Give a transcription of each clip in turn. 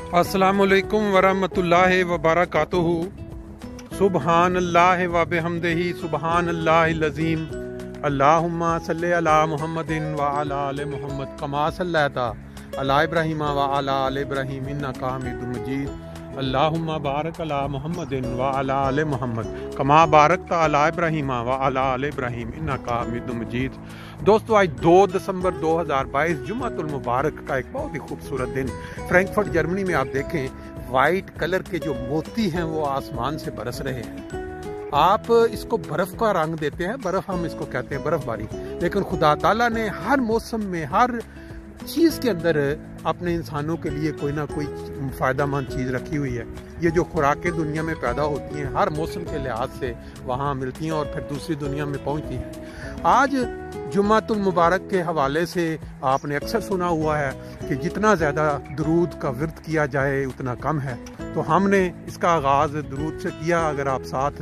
अस्सलामुअलैकुम वरहमतुल्लाहि वबरकातुहू। सुबहान अल्लाह व बिहम्दिही सुबहान अल्लाहिल अज़ीम। अल्लाहुम्मा सल्लि अला मुहम्मदिन व अला आलि मुहम्मद कमा सल्लैता अला इब्राहीम व अला आलि इब्राहीम इन्नका हमीदुम मजीद। अल्लाहुम्मा बारिक अला मुहम्मदिन व अला आलि मुहम्मद कमा बारकता अला इब्राहीम व अला आलि इब्राहीम इन्नका हमीदुम मजीद। दोस्तों, आज 2 दिसंबर 2022 जुम्मतुल मुबारक का एक बहुत ही खूबसूरत दिन फ्रैंकफर्ट जर्मनी में। आप देखें, वाइट कलर के जो मोती हैं वो आसमान से बरस रहे हैं। आप इसको बर्फ का रंग देते हैं, बर्फ हम इसको कहते हैं बर्फबारी, लेकिन खुदा ताला ने हर मौसम में हर चीज़ के अंदर अपने इंसानों के लिए कोई ना कोई फ़ायदेमंद चीज़ रखी हुई है। ये जो खुराकें दुनिया में पैदा होती हैं हर मौसम के लिहाज से वहाँ मिलती हैं और फिर दूसरी दुनिया में पहुँचती हैं। आज जुम्मतुल मुबारक के हवाले से आपने अक्सर सुना हुआ है कि जितना ज़्यादा दरूद का विर्द किया जाए उतना कम है, तो हमने इसका आगाज़ दरूद से किया। अगर आप साथ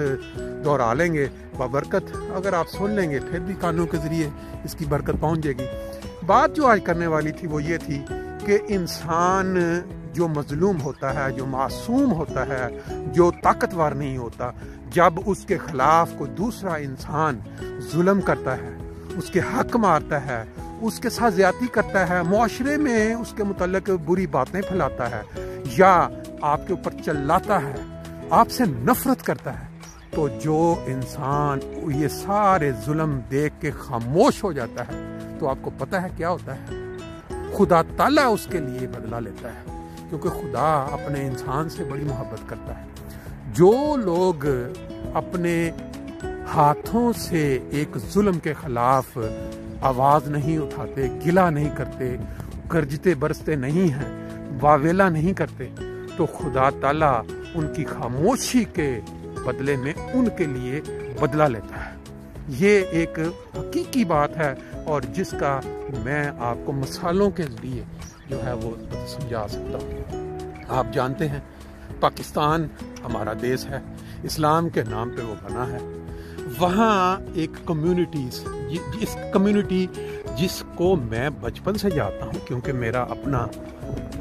दोहरा लेंगे बबरकत, अगर आप सुन लेंगे फिर भी कानों के ज़रिए इसकी बरकत पहुँच जाएगी। बात जो आज करने वाली थी वो ये थी कि इंसान जो मजलूम होता है, जो मासूम होता है, जो ताकतवर नहीं होता, जब उसके खिलाफ कोई दूसरा इंसान जुल्म करता है, उसके हक मारता है, उसके साथ ज्यादती करता है, मुआशरे में उसके मुतल्लिक बुरी बातें फैलाता है या आपके ऊपर चिल्लाता है, आपसे नफरत करता है, तो जो इंसान ये सारे जुल्म देख के खामोश हो जाता है, तो आपको पता है क्या होता है? खुदा ताला उसके लिए बदला लेता है, क्योंकि खुदा अपने इंसान से बड़ी मोहब्बत करता है। जो लोग अपने हाथों से एक जुल्म के खिलाफ आवाज़ नहीं उठाते, गिला नहीं करते, गरजते बरसते नहीं हैं, वावेला नहीं करते, तो खुदा ताला उनकी खामोशी के बदले में उनके लिए बदला लेता है। ये एक हकीकी बात है और जिसका मैं आपको मिसालों के जरिए जो है वो समझा सकता हूँ। आप जानते हैं पाकिस्तान हमारा देश है, इस्लाम के नाम पे वो बना है। वहाँ एक कम्युनिटी जिसको मैं बचपन से जानता हूँ, क्योंकि मेरा अपना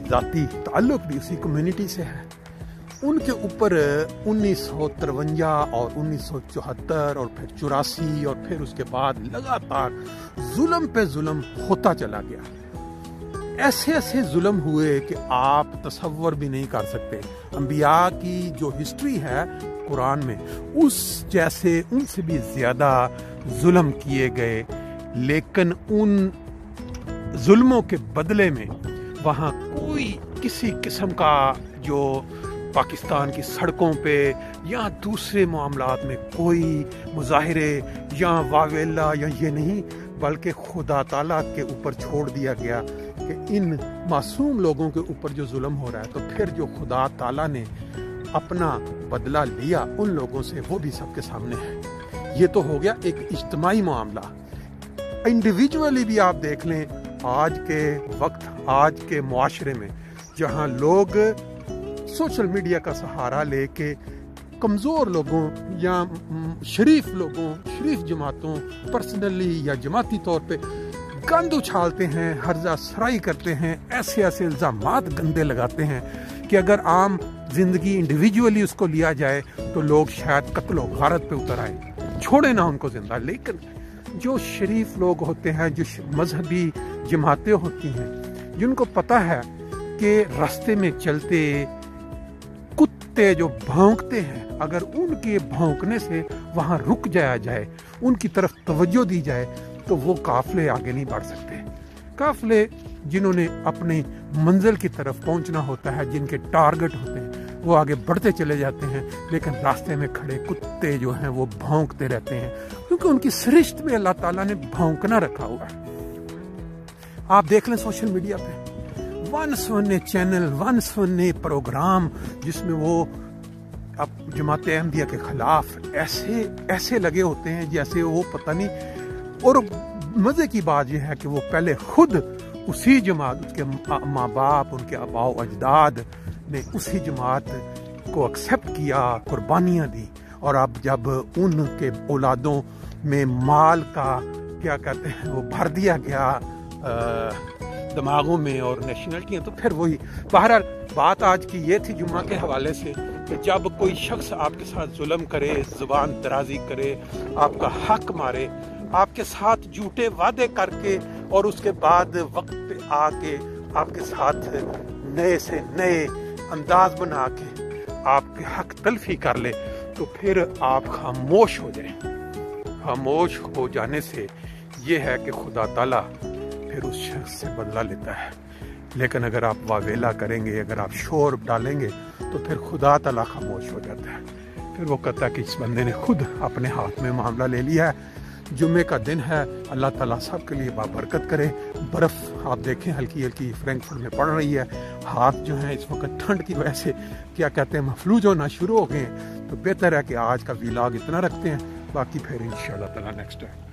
ज़ाती ताल्लुक भी उसी कम्युनिटी से है। उनके ऊपर 1953 और 1974 और फिर 84 और फिर उसके बाद लगातार जुल्म पे जुल्म होता चला गया। ऐसे ऐसे जुल्म हुए कि आप तसव्वुर भी नहीं कर सकते। अंबिया की जो हिस्ट्री है कुरान में, उस जैसे उनसे भी ज्यादा जुल्म किए गए, लेकिन उन जुल्मों के बदले में वहाँ कोई किसी किस्म का जो पाकिस्तान की सड़कों पे या दूसरे मामलात में कोई मुजाहिरे या वावेला या ये नहीं, बल्कि खुदा ताला के ऊपर छोड़ दिया गया कि इन मासूम लोगों के ऊपर जो जुल्म हो रहा है, तो फिर जो खुदा ताला ने अपना बदला लिया उन लोगों से, वो भी सबके सामने है। ये तो हो गया एक इज्तिमाई मामला। इंडिविजुअली भी आप देख लें, आज के वक्त, आज के मुआशरे में जहाँ लोग सोशल मीडिया का सहारा लेके कमज़ोर लोगों या शरीफ लोगों, शरीफ जमातों पर्सनली या जमाती तौर पे गंद उछालते हैं, हर्जा सराई करते हैं, ऐसे ऐसे इल्ज़ामात गंदे लगाते हैं कि अगर आम जिंदगी इंडिविजुअली उसको लिया जाए तो लोग शायद कत्ल व गारत पे उतर आए, छोड़े ना उनको जिंदा। लेकिन जो शरीफ लोग होते हैं, जो मजहबी जमातें होती हैं, जिनको पता है कि रास्ते में चलते कुत्ते जो भौंकते हैं, अगर उनके भौंकने से वहाँ रुक जाया जाए, उनकी तरफ तवज्जो दी जाए, तो वो काफले आगे नहीं बढ़ सकते। काफले जिन्होंने अपनी मंजिल की तरफ पहुँचना होता है, जिनके टारगेट होते हैं, वो आगे बढ़ते चले जाते हैं, लेकिन रास्ते में खड़े कुत्ते जो हैं वो भौंकते रहते हैं, क्योंकि उनकी सृष्टि में अल्लाह ताला ने भौंकना रखा हुआ है। आप देख लें सोशल मीडिया पे वन चैनल, वन प्रोग्राम, जिसमें वो अब जमात अहमदिया के खिलाफ ऐसे लगे होते हैं जैसे वो पता नहीं। और मजे की बात यह है कि वो पहले खुद उसी जमात, उसके माँ बाप, उनके आबाओ अजदाद ने उसी जमात को एक्सेप्ट किया, कुर्बानियाँ दी, और अब जब उनके औलादों में माल का क्या कहते हैं वो भर दिया गया دماغوں میں اور نیشنلٹیاں تو پھر وہی. بہرحال بات آج کی یہ تھی جمعہ کے حوالے سے کہ جب کوئی شخص آپ کے ساتھ ظلم کرے، زبان درازی کرے، آپ کا حق مارے، آپ کے ساتھ جھوٹے وعدے کر کے اور اس کے بعد وقت پہ آ کے آپ کے ساتھ نئے سے نئے انداز بنا کے آپ کے حق تلفی کر لے، تو پھر آپ خاموش ہو جائیں. خاموش ہو جانے سے یہ ہے کہ خدا تعالیٰ پھر اس شخص سے بدلہ لیتا ہے. لیکن اگر آپ واویلا کریں گے، اگر آپ شور ڈالیں گے، تو پھر خدا تعالیٰ خاموش ہو جاتا ہے. پھر وہ کہتا ہے کہ اس بندے نے خود اپنے ہاتھ میں معاملہ لے لیا ہے. جمعے کا دن ہے، اللہ تعالیٰ سب کے لیے بابرکت کرے. برف آپ دیکھیں ہلکی ہلکی فرینکفرٹ میں پڑ رہی ہے. ہاتھ جو ہیں اس وقت ٹھنڈ کی وجہ سے کیا کہتے ہیں مفلوج ہونا شروع ہو گئے ہیں. تو بہتر ہے کہ آج کا ویلاگ اتنا رکھتے ہیں، باقی پھر انشاءاللہ تعالیٰ نیکسٹ ٹائم.